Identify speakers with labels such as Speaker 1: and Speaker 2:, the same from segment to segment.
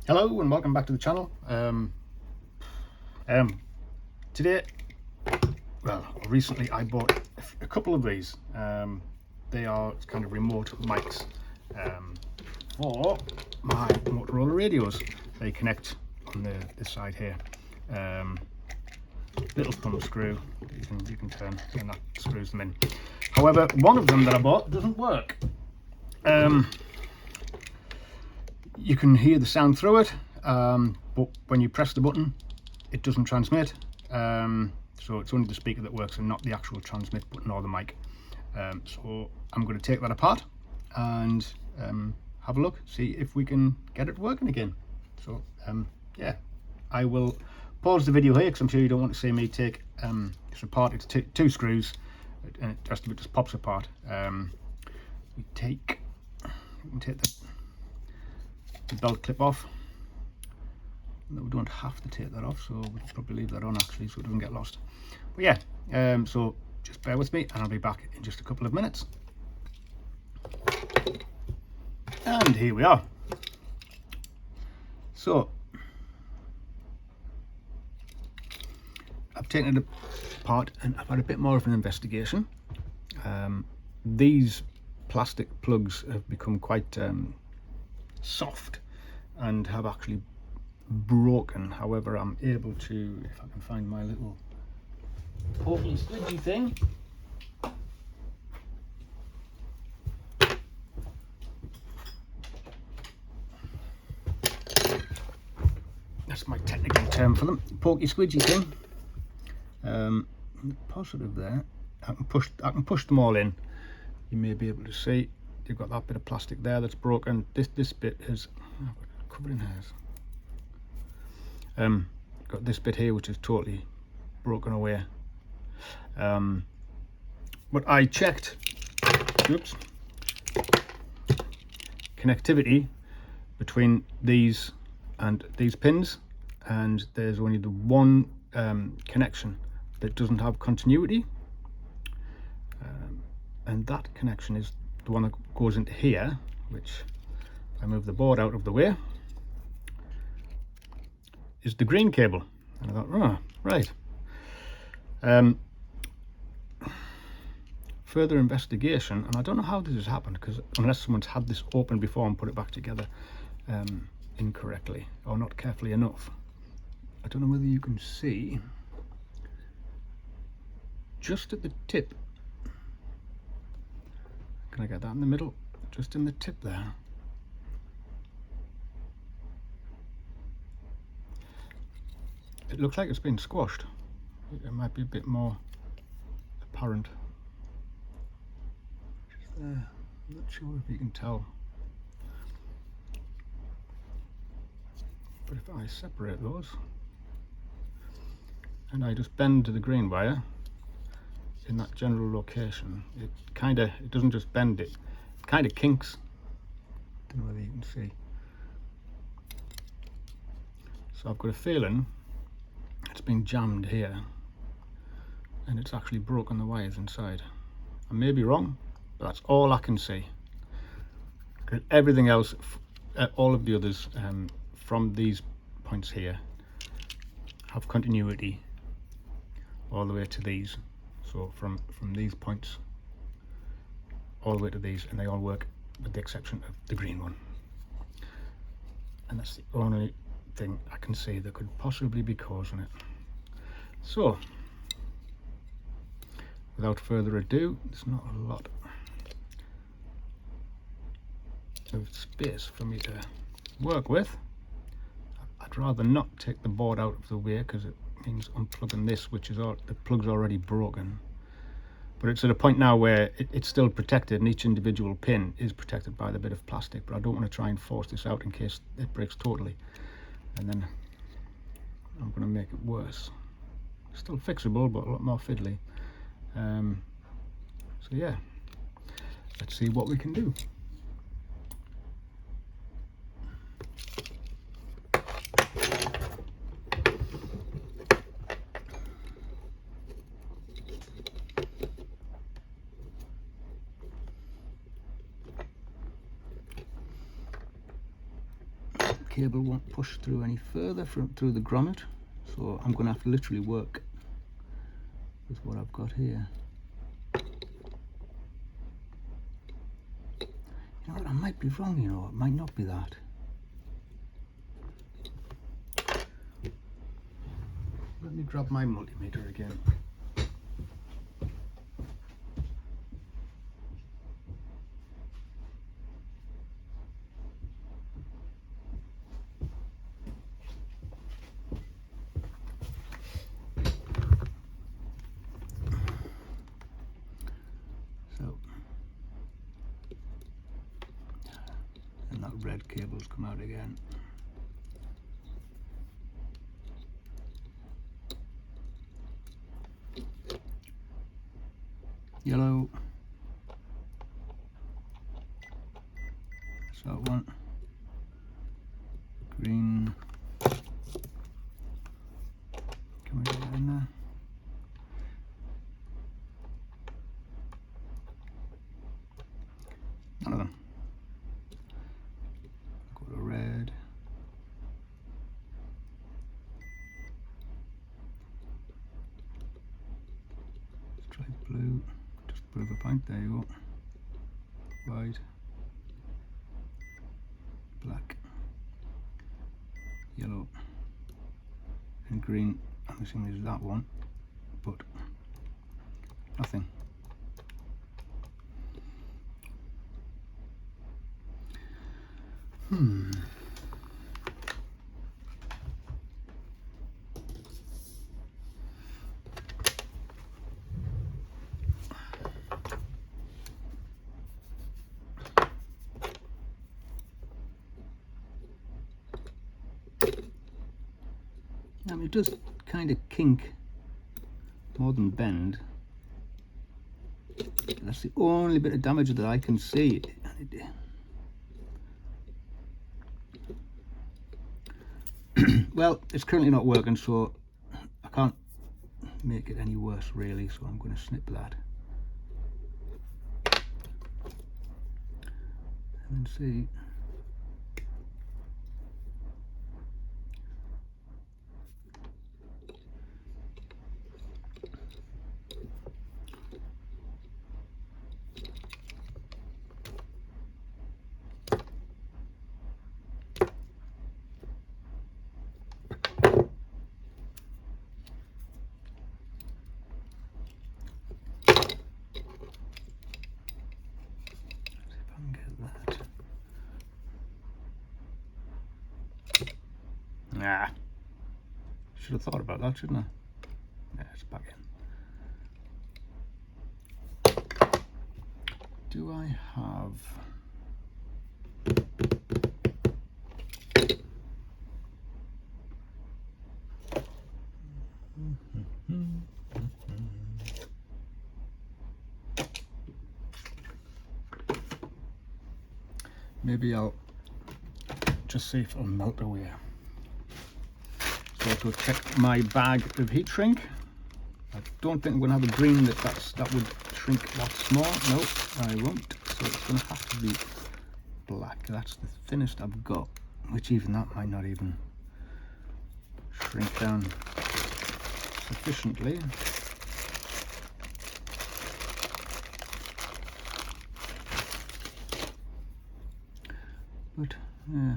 Speaker 1: Hello and welcome back to the channel. Today, recently I bought a couple of these. They are kind of remote mics for my Motorola radios. They connect on this side here. Little thumb screw you can turn, and that screws them in. However, one of them that I bought doesn't work. You can hear the sound through it, but when you press the button it doesn't transmit, so it's only the speaker that works and not the actual transmit button or the mic. So I'm going to take that apart and have a look, see if we can get it working again. So yeah, I will pause the video here because I'm sure you don't want to see me take this apart. It's two screws and the rest of it just pops apart. We can take the belt clip off. No, we don't have to take that off, so we'll probably leave that on actually so it doesn't get lost. But yeah, so just bear with me and I'll be back in just a couple of minutes. And here we are. So I've taken it apart and I've had a bit more of an investigation. These plastic plugs have become quite soft and have actually broken. However, I'm able to, if I can find my little pokey squidgy thing, that's my technical term for them, pokey squidgy thing. Positive there, I can push them all in. You may be able to see you've got that bit of plastic there that's broken. This bit is covered in hairs. Got this bit here which is totally broken away. But I checked connectivity between these and these pins, and there's only the one connection that doesn't have continuity, and that connection is the one that goes into here, which, if I move the board out of the way, is the green cable. And I thought, oh, right. Further investigation, and I don't know how this has happened, because unless someone's had this open before and put it back together incorrectly or not carefully enough. I don't know whether you can see just at the tip. Can I get that in the middle? Just in the tip there. It looks like it's been squashed. It might be a bit more apparent. Just there. I'm not sure if you can tell. But if I separate those and I just bend the green wire in that general location, it doesn't just bend, it kind of kinks. Don't know whether you can see. So I've got a feeling it's been jammed here and it's actually broken the wires inside. I may be wrong, but that's all I can see. Because everything else, all of the others from these points here have continuity all the way to these. So from these points all the way to these, and they all work with the exception of the green one. And that's the only thing I can see that could possibly be causing it. So without further ado, there's not a lot of space for me to work with. I'd rather not take the board out of the way because it means unplugging this, which is the plug's already broken. But it's at a point now where it's still protected, and each individual pin is protected by the bit of plastic, but I don't want to try and force this out in case it breaks totally, and then I'm going to make it worse. Still fixable, but a lot more fiddly. So yeah, let's see what we can do. cable won't push through any further through the grommet, so I'm going to have to literally work with what I've got here. You know what, I might be wrong, you know, it might not be that. Let me grab my multimeter again. So, and that red cable's come out again. Yellow. That's that one. Green. Can we get it in there? None of them. Go to red. Let's try blue. Just prove a point. There you go. White. Black. Yellow. And green. I'm assuming it's that one, but nothing. I mean, it does kind of kink more than bend. That's the only bit of damage that I can see. Well, it's currently not working, so I can't make it any worse really, so I'm going to snip that and then see. Nah, should have thought about that, shouldn't I? Yeah, it's back in. Do I have... Maybe I'll just see if it'll melt away. So to check my bag of heat shrink. I don't think I'm going to have a green that would shrink that small. No, I won't. So it's going to have to be black. That's the thinnest I've got, which even that might not even shrink down sufficiently. But yeah.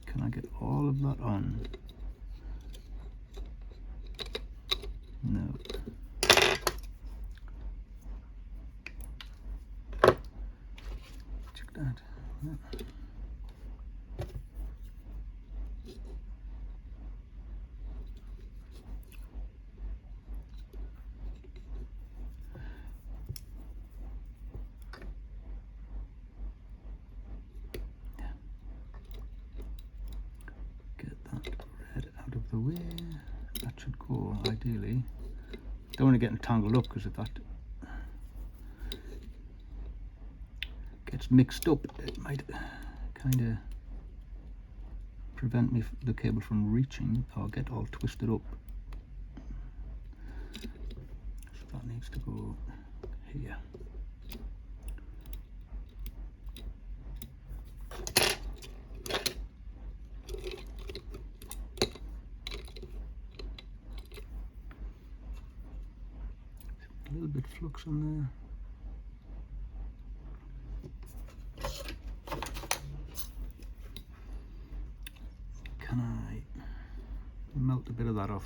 Speaker 1: Can I get all of that on? No. Check that. Yeah. The way that should go ideally. Don't want to get entangled up, because if that gets mixed up, it might kind of prevent the cable from reaching or get all twisted up. needs to go here. A little bit flux on there. Can I melt a bit of that off?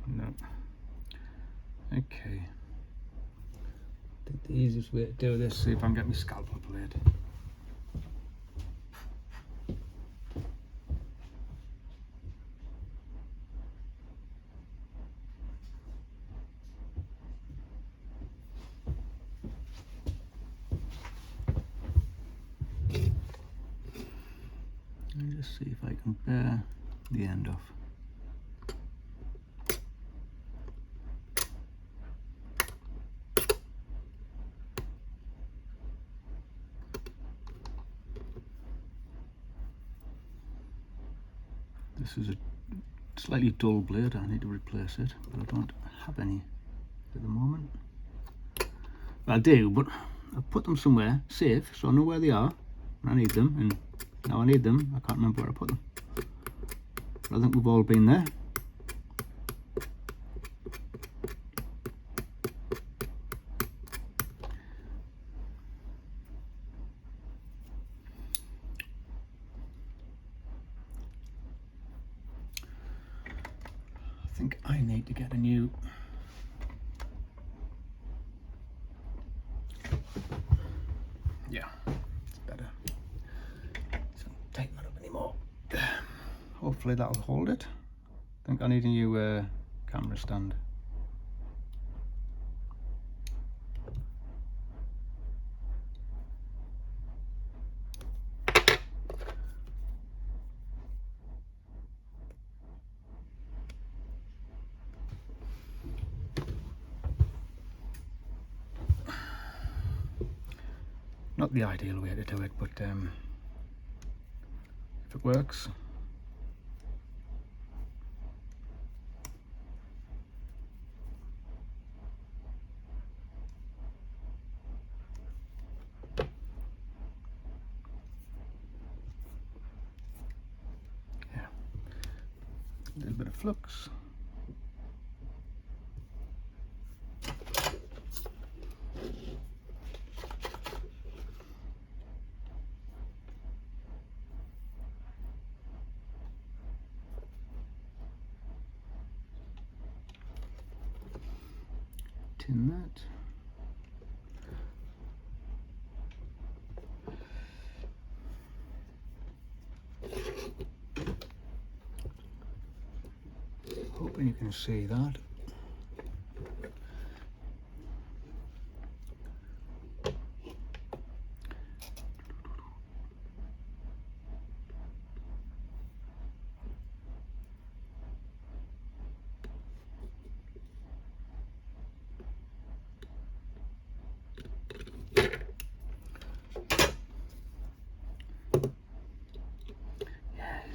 Speaker 1: No. Okay. I think the easiest way to do this, see if I can get my scalpel blade. And just see if I can bear the end off. This is a slightly dull blade, I need to replace it, but I don't have any at the moment. Well, I do, but I've put them somewhere safe, so I know where they are when I need them, and now I need them, I can't remember where I put them. But I think we've all been there. I think I need to get a new it's better. So tighten that up anymore. Hopefully that'll hold it. I think I need a new camera stand. Not the ideal way to do it, but if it works. Yeah, a little bit of flux. Tin that. Hoping you can see that.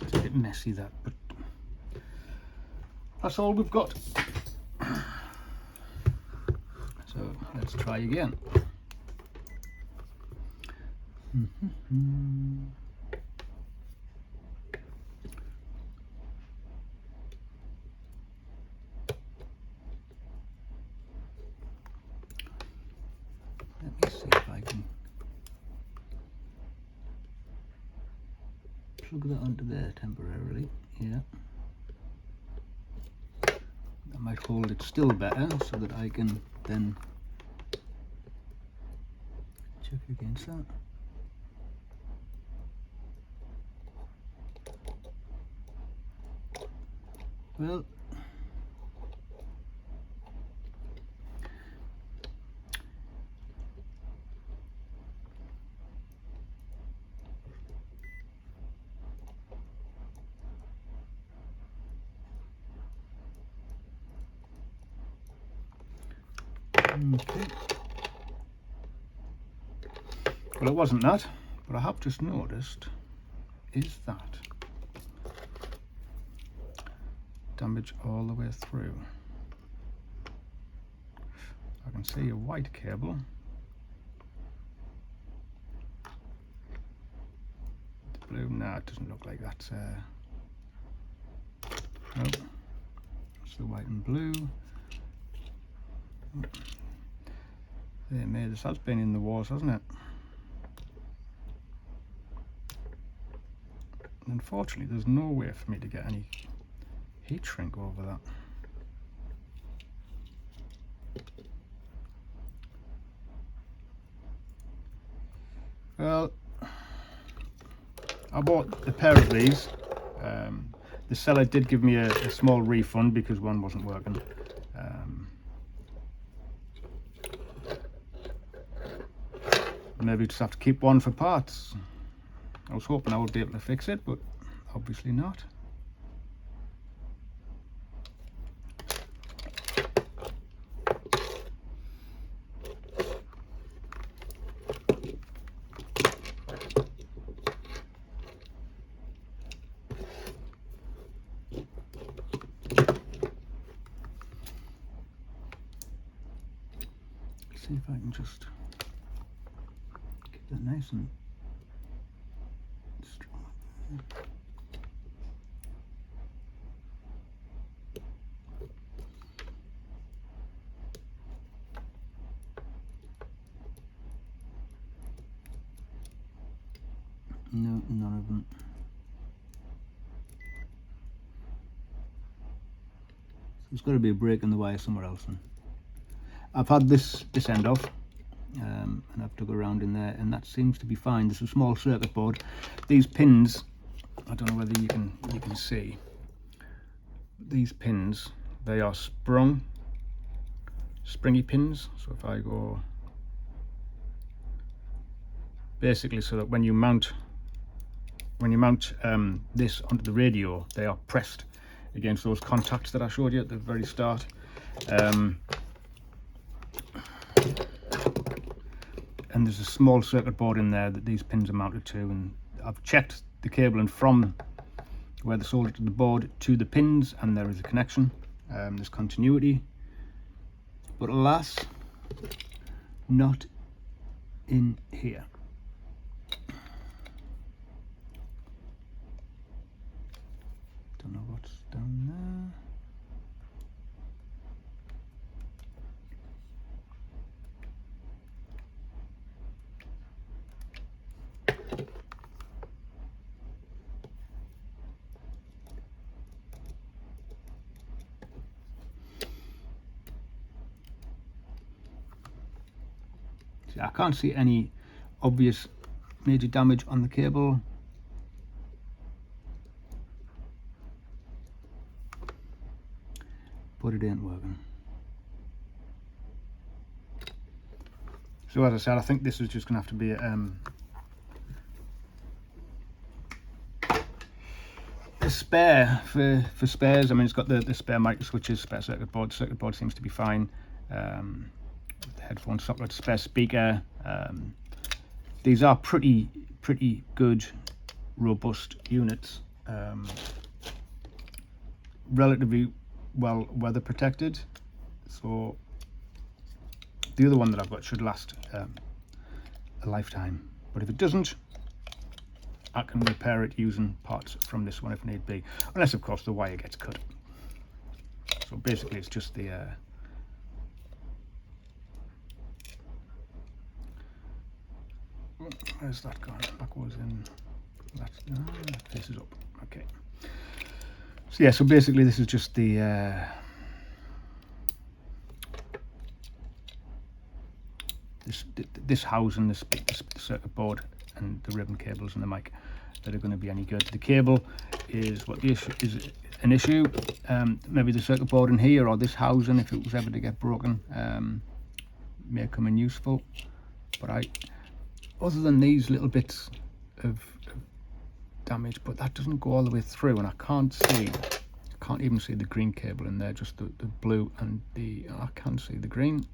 Speaker 1: It's a bit messy that, but that's all we've got. So let's try again. Let me see if I can plug that onto there temporarily. Yeah. That might hold it still better so that I can then check against that. Well, Okay. Well, it wasn't that, but I have just noticed is that damage all the way through. I can see a white cable. The blue, no, it doesn't look like that's nope. It's the white and blue. There, mate, this has been in the wars, hasn't it? Unfortunately, there's no way for me to get any heat shrink over that. Well, I bought a pair of these. The seller did give me a small refund because one wasn't working. Maybe just have to keep one for parts. I was hoping I would be able to fix it, but obviously not. See if I can just keep that nice and strong. No, none of them. So there's got to be a break in the wire somewhere else. And I've had this end off, and I've dug around in there, and that seems to be fine. There's a small circuit board. These pins, I don't know whether you can see. These pins, they are springy pins. So if I go, basically, so that when you mount this onto the radio, they are pressed against those contacts that I showed you at the very start. And there's a small circuit board in there that these pins are mounted to, and I've checked the cabling from where they soldered to the board to the pins, and there is a connection. There's continuity, but alas, not in here. Don't know what's down there. See, I can't see any obvious major damage on the cable. But it ain't working. So as I said, I think this is just going to have to be a spare for spares. I mean, it's got the spare micro switches, spare circuit board. Circuit board seems to be fine. The headphone socket, spare speaker. These are pretty good, robust units. Relatively well weather protected, so the other one that I've got should last a lifetime, but if it doesn't, I can repair it using parts from this one if need be, unless of course the wire gets cut. So basically it's just the where's that gone? Backwards in, that's this is up. Okay. So yeah, so basically this is just the this housing, the circuit board, and the ribbon cables and the mic that are going to be any good. The cable is what the issue is, an issue. Maybe the circuit board in here or this housing, if it was ever to get broken, may come in useful. But other than these little bits of damage, but that doesn't go all the way through, and I can't even see the green cable in there, just the blue and I can't see the green.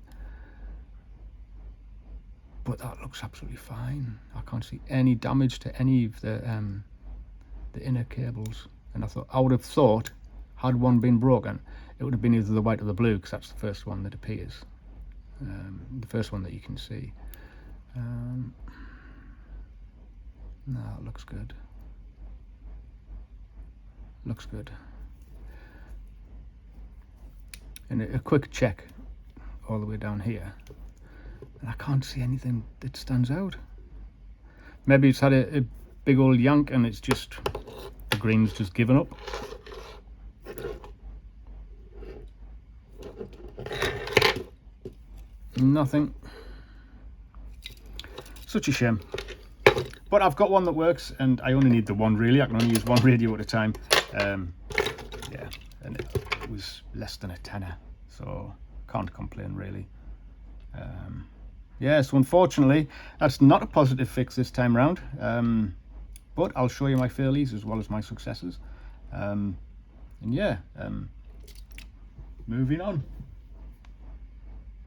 Speaker 1: but that looks absolutely fine. I can't see any damage to any of the inner cables. And I would have thought, had one been broken, it would have been either the white or the blue, because that's the first one that appears, the first one that you can see. No, it looks good. Looks good. And a quick check all the way down here, and I can't see anything that stands out. Maybe it's had a big old yank and it's just, the green's just given up. Nothing. Such a shame. But I've got one that works, and I only need the one really. I can only use one radio at a time. Yeah, and it was less than a tenner, so can't complain really. Yeah, so unfortunately that's not a positive fix this time round, but I'll show you my failures as well as my successes. And yeah, moving on.